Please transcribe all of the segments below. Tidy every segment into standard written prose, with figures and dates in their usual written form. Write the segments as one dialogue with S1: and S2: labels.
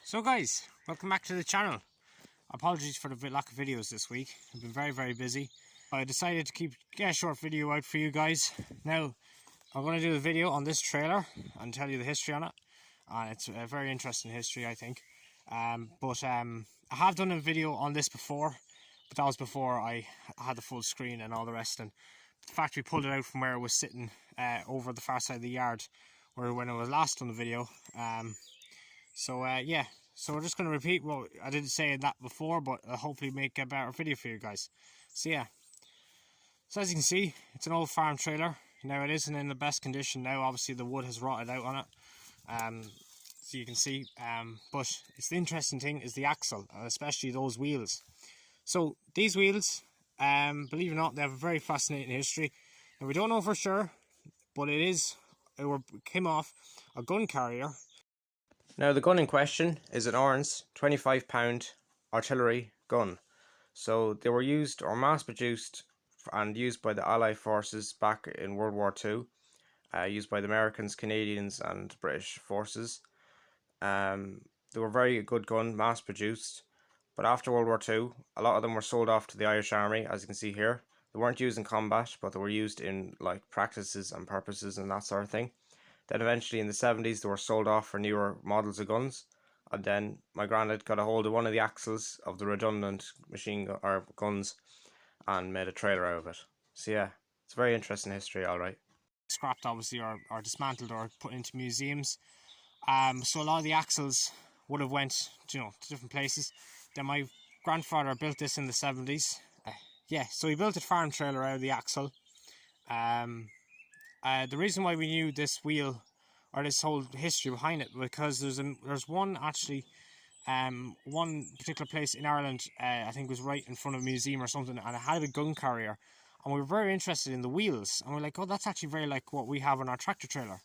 S1: So guys, welcome back to the channel. Apologies for the lack of videos this week. I've been very busy. I decided to get a short video out for you guys. Now, I'm going to do a video on this trailer and tell you the history on it. And it's a very interesting history, I think. I have done a video on this before, but that was before I had the full screen and all the rest. And the fact we pulled it out from where it was sitting over the far side of the yard, when it was last on the video. Yeah, so we're just going to repeat what I didn't say that before, but hopefully make a better video for you guys. So yeah, so as you can see, it's an old farm trailer. Now it isn't in the best condition now, obviously the wood has rotted out on it, so you can see, but it's the interesting thing is the axle, especially those wheels. So these wheels, believe it or not, they have a very fascinating history. And we don't know for sure, but it came off a gun carrier. Now the gun in question is an Orange 25-pound artillery gun. So they were used or mass produced and used by the Allied forces back in World War II, used by the Americans, Canadians and British forces. They were very good gun, mass produced, but after World War II a lot of them were sold off to the Irish Army, as you can see here. They weren't used in combat, but they were used in like practices and purposes and that sort of thing. Then eventually in the 70s they were sold off for newer models of guns, and then my granddad got a hold of one of the axles of the redundant guns and made a trailer out of it. So yeah, it's a very interesting history, alright. Scrapped obviously, or dismantled or put into museums. So a lot of the axles would have went to different places. Then my grandfather built this in the 70s. So he built a farm trailer out of the axle. The reason why we knew this wheel or this whole history behind it, because there's one actually, one particular place in Ireland, I think was right in front of a museum or something, and it had a gun carrier, and we were very interested in the wheels, and we're like, oh, that's actually very like what we have on our tractor trailer.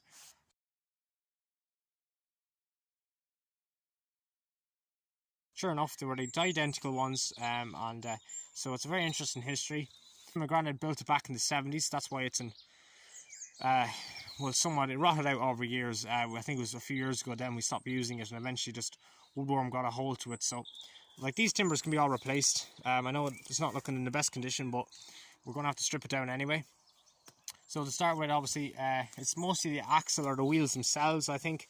S1: Sure enough, they were the identical ones, so it's a very interesting history. My granddad built it back in the 70s, that's why it's in somewhat it rotted out over years. I think it was a few years ago then we stopped using it, and eventually just woodworm got a hold to it. So like these timbers can be all replaced. I know it's not looking in the best condition, but we're going to have to strip it down anyway. So to start with, obviously it's mostly the axle or the wheels themselves, I think,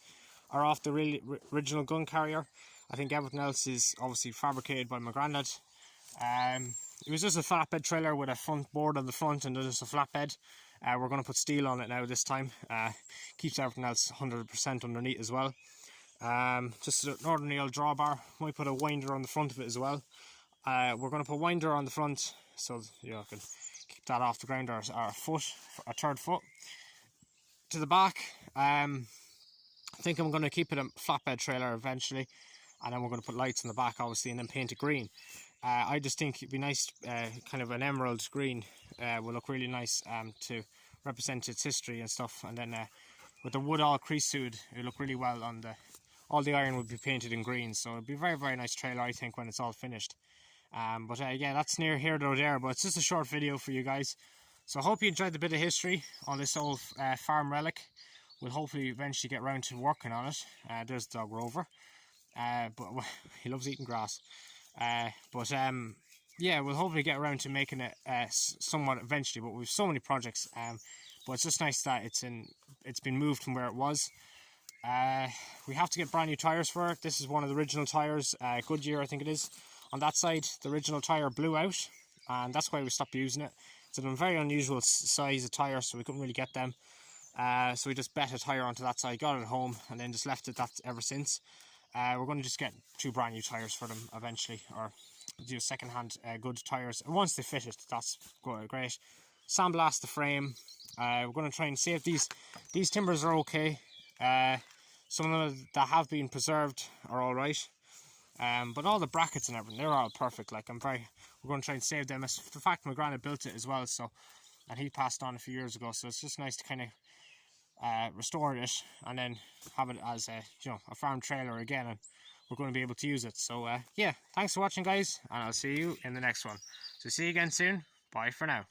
S1: are off the original gun carrier. I think everything else is obviously fabricated by my granddad. It was just a flatbed trailer with a front board on the front and just a flatbed. We're going to put steel on it now this time. Keeps everything else 100% underneath as well. Just an ordinary old drawbar. Might put a winder on the front of it as well. We're going to put a winder on the front so I can keep that off the ground, or a third foot. To the back, I think I'm going to keep it a flatbed trailer eventually, and then we're going to put lights in the back obviously, and then paint it green. I just think it'd be nice, kind of an emerald green will look really nice to represent its history and stuff. And then with the wood all creased, it'll look really well on all the iron would be painted in green. So it'd be a very nice trailer, I think, when it's all finished. Yeah, that's near here or there, but it's just a short video for you guys. So I hope you enjoyed the bit of history on this old farm relic. We'll hopefully eventually get around to working on it. There's the dog Rover, but he loves eating grass. Yeah, we'll hopefully get around to making it somewhat eventually, but we've so many projects, but it's just nice that it's been moved from where it was. We have to get brand new tires for it. This is one of the original tires, Goodyear I think it is. On that side the original tire blew out, and that's why we stopped using it. It's a very unusual size of tire, so we couldn't really get them, so we just bet a tire onto that side, got it at home, and then just left it that ever since. We're going to just get 2 brand new tires for them eventually, or do second-hand good tires. And once they fit it, that's great. Sandblast the frame. We're going to try and see if these timbers are okay. Some of them that have been preserved are all right. But all the brackets and everything, they're all perfect. Like we're going to try and save them. It's the fact my granddad built it as well, and he passed on a few years ago. So it's just nice to kind of restore it and then have it as a farm trailer again, and we're going to be able to use it. So yeah, thanks for watching guys, and I'll see you in the next one. So see you again soon. Bye for now.